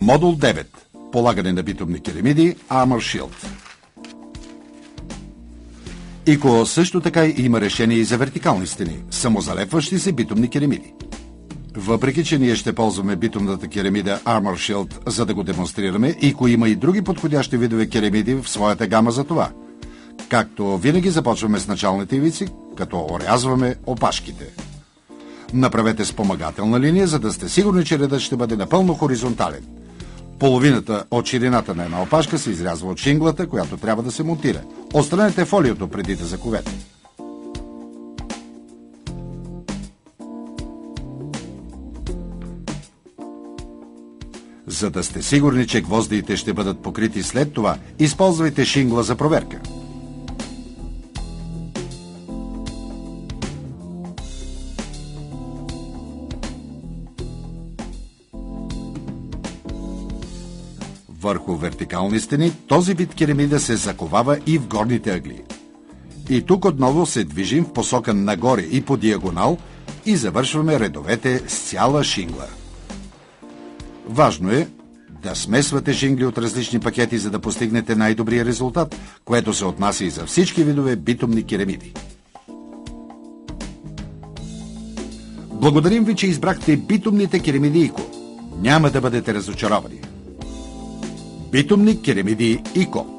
Модул 9. Полагане на битумни керемиди Armor Shield. ИКО също така има решение и за вертикални стени, самозалепващи се битумни керемиди. Въпреки че ние ще ползваме битумната керемида Armor Shield, за да го демонстрираме, ИКО има и други подходящи видове керемиди в своята гама за това. Както винаги започваме с началните ивици, като орязваме опашките. Направете спомагателна линия, за да сте сигурни, че редът ще бъде напълно хоризонтален. Половината от ширината на една опашка се изрязва от шинглата, която трябва да се монтира. Отстранете фолиото преди да заковете. За да сте сигурни, че гвоздиите ще бъдат покрити след това, използвайте шингла за проверка. Върху вертикални стени този вид керемида се заковава и в горните ъгли. И тук отново се движим в посока нагоре и по диагонал и завършваме редовете с цяла шингла. Важно е да смесвате шингли от различни пакети, за да постигнете най-добрия резултат, което се отнася и за всички видове битумни керемиди. Благодарим ви, че избрахте битумните керемиди ИКО. Няма да бъдете разочаровани. Битумни керемиди ИКО.